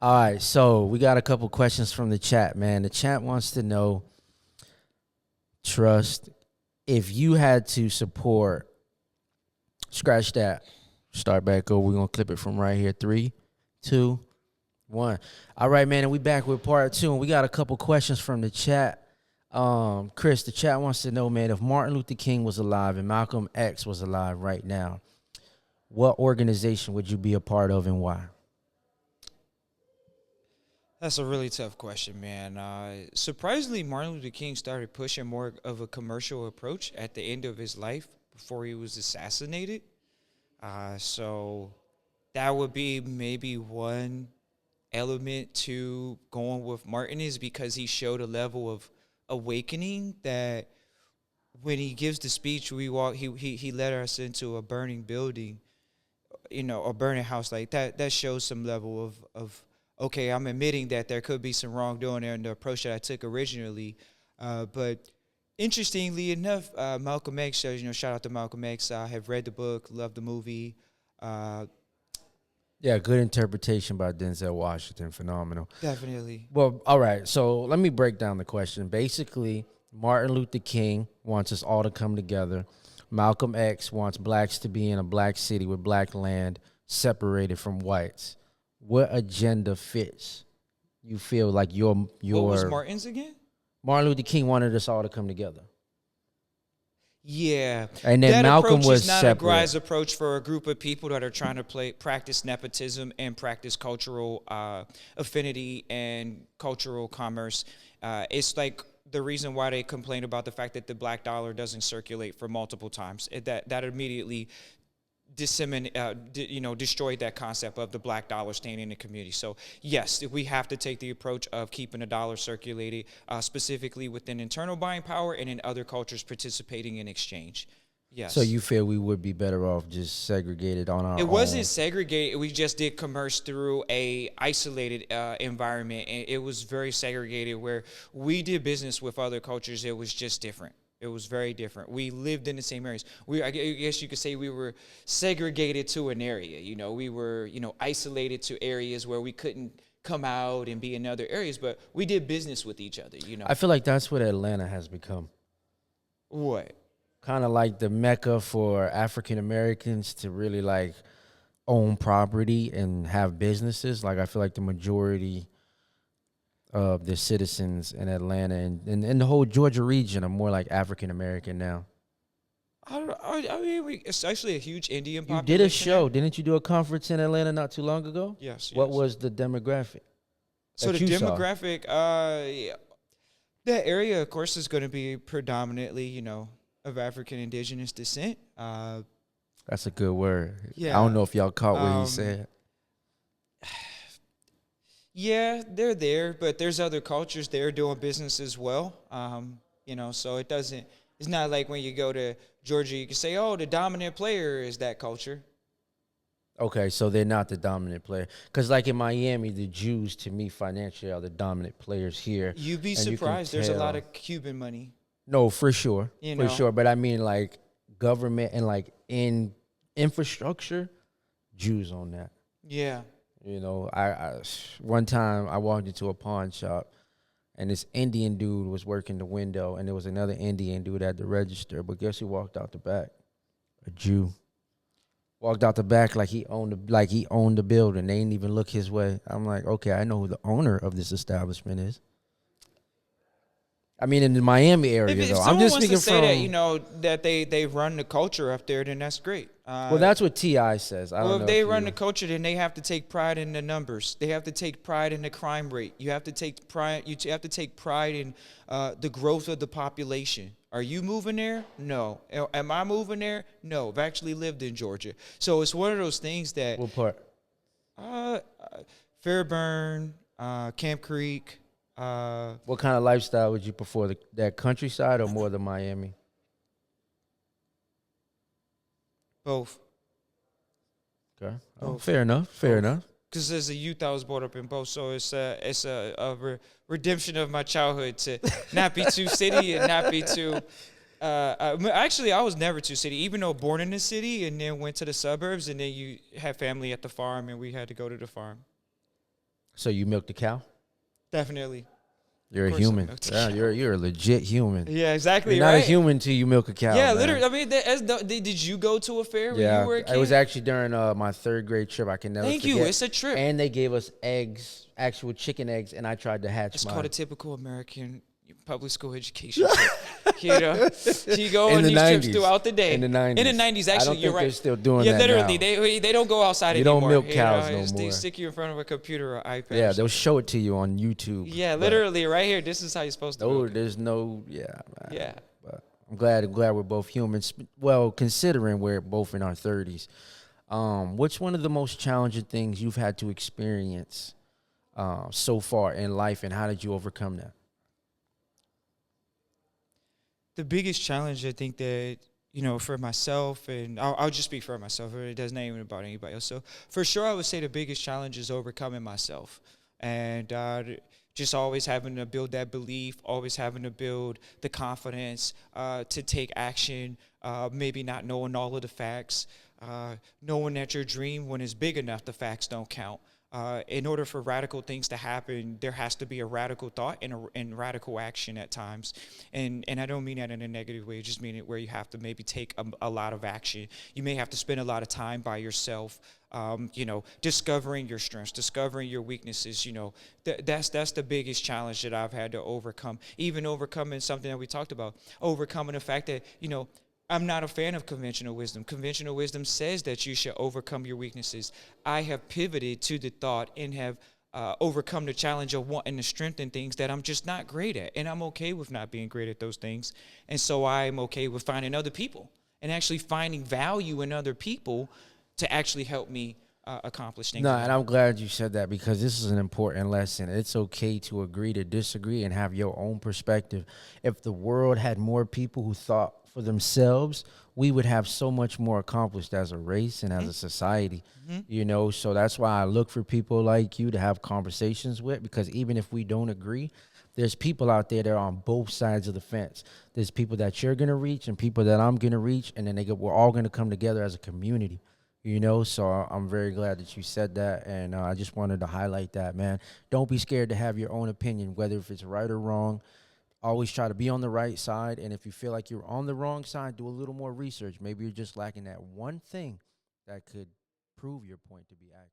All right, so we got a couple questions from the chat, man. The chat wants to know, trust, if you had to support, scratch that, start back over. We're gonna clip it from right here. 3, 2, 1. All right, man, and we back with part 2, and we got a couple questions from the chat. Chris, the chat wants to know, man, if Martin Luther King was alive and Malcolm X was alive right now, what organization would you be a part of and why? That's a really tough question, man. Surprisingly, Martin Luther King started pushing more of a commercial approach at the end of his life before he was assassinated. So that would be maybe one element to going with Martin, is because he showed a level of awakening that when he gives the speech, he led us into a burning building, a burning house like that. That shows some level of okay, I'm admitting that there could be some wrongdoing there in the approach that I took originally. But interestingly enough, Malcolm X, shout out to Malcolm X. I have read the book, loved the movie. Uh, Yeah, good interpretation by Denzel Washington. Phenomenal. Definitely. Well, all right. So let me break down the question. Basically, Martin Luther King wants us all to come together. Malcolm X wants blacks to be in a black city with black land separated from whites. What agenda fits? You feel like What was Martin's again? Martin Luther King wanted us all to come together. Yeah, And then that Malcolm approach was is not separate. a wise approach for a group of people that are trying to practice nepotism and practice cultural affinity and cultural commerce. It's like the reason why they complain about the fact that the black dollar doesn't circulate for multiple times. That immediately destroyed that concept of the black dollar staying in the community. So yes, we have to take the approach of keeping the dollar circulated, specifically within internal buying power and in other cultures participating in exchange. Yes. So you feel we would be better off just segregated on our own? It wasn't segregated. We just did commerce through a isolated environment, and it was very segregated. Where we did business with other cultures, it was just different. It was very different. We lived in the same areas. I guess you could say we were segregated to an area. We were, isolated to areas where we couldn't come out and be in other areas, but we did business with each other, I feel like that's what Atlanta has become. What? Kind of like the mecca for African Americans to really like own property and have businesses. Like I feel like the majority of the citizens in Atlanta and the whole Georgia region are more like African American now. I mean, it's actually a huge Indian You population. did a show, didn't you? Do a conference in Atlanta not too long ago? Yes. What was the demographic? So the that you saw? demographic, yeah, that area, of course, is going to be predominantly, of African indigenous descent. That's a good word. Yeah. I don't know if y'all caught what he said. Yeah, they're there, but there's other cultures there doing business as well. So it's not like when you go to Georgia, you can say, oh, the dominant player is that culture. Okay, so they're not the dominant player. Because like in Miami, the Jews, to me, financially are the dominant players here. You'd be And you can surprised. There's a lot tell- of Cuban money. No, for sure. You For know. sure. But I mean, like, government and, like, in infrastructure, Jews on that. Yeah. I one time I walked into a pawn shop, and this Indian dude was working the window, and there was another Indian dude at the register. But guess who walked out the back? A Jew. Walked out the back like he owned the building. They didn't even look his way. I'm like, okay, I know who the owner of this establishment is. I mean, in the Miami area, If though. someone I'm just wants speaking to say from. that they run the culture up there, then that's great. Well, that's what T.I. says. I don't Well, know if they if run you- the culture, then they have to take pride in the numbers. They have to take pride in the crime rate. You have to take pride. You have to take pride in the growth of the population. Are you moving there? No. Am I moving there? No. I've actually lived in Georgia, so it's one of those things that What part? Fairburn, Camp Creek. What kind of lifestyle would you prefer? That countryside or more the Miami? Both. Okay. Oh, Both. fair enough. Fair Both. enough. Because as a youth, I was brought up in both, so it's a redemption of my childhood to not be too city and not be too. Actually, I was never too city, even though born in the city and then went to the suburbs, and then you had family at the farm, and we had to go to the farm. So you milked a cow? Definitely. You're Of a course I human. milked a Yeah, cow. you're a legit human. Yeah, exactly, You're not a right? human till you milk a cow, Yeah, man. literally. I mean, did you go to a fair when you Yeah, were a it was kid? actually during my third grade trip. I can never Thank you. forget. It's a trip. And they gave us eggs, actual chicken eggs, and I tried to hatch It's called a mine. typical American public school education trip. You know, you go In on the these trips 90s. throughout the day. In the In the 90s. 90s, I actually, don't you're think they're right. still doing Yeah, that literally, now. they don't go outside You anymore. don't milk You cows know, no they more. stick you in front of a computer or iPad. Yeah, or they'll something. show it to you on YouTube. Yeah, but literally, right here. This is how you're supposed to No, milk it. there's no. Yeah, man. Yeah. But I'm glad we're both humans. Well, considering we're both in our 30s, what's one of the most challenging things you've had to experience so far in life, and how did you overcome that? The biggest challenge I think that for myself, and I'll just speak for myself. It doesn't even about anybody else. So for sure, I would say the biggest challenge is overcoming myself, and just always having to build that belief, always having to build the confidence to take action. Maybe not knowing all of the facts, knowing that your dream, when it's big enough, the facts don't count. In order for radical things to happen, there has to be a radical thought and radical action at times. And I don't mean that in a negative way. I just mean it where you have to maybe take a lot of action. You may have to spend a lot of time by yourself, discovering your strengths, discovering your weaknesses. That's the biggest challenge that I've had to overcome. Even overcoming something that we talked about, overcoming the fact that, I'm not a fan of conventional wisdom. Conventional wisdom says that you should overcome your weaknesses. I have pivoted to the thought and have overcome the challenge of wanting to strengthen things that I'm just not great at. And I'm okay with not being great at those things. And so I'm okay with finding other people and actually finding value in other people to actually help me accomplish things. No, and I'm glad you said that, because this is an important lesson. It's okay to agree to disagree and have your own perspective. If the world had more people who thought for themselves, we would have so much more accomplished as a race and as a society. So that's why I look for people like you to have conversations with, because even if we don't agree, there's people out there that are on both sides of the fence. There's people that you're going to reach and people that I'm going to reach, and then we're all going to come together as a community. So I'm very glad that you said that, and I just wanted to highlight that, man. Don't be scared to have your own opinion, whether if it's right or wrong. Always try to be on the right side, and if you feel like you're on the wrong side, do a little more research. Maybe you're just lacking that one thing that could prove your point to be accurate.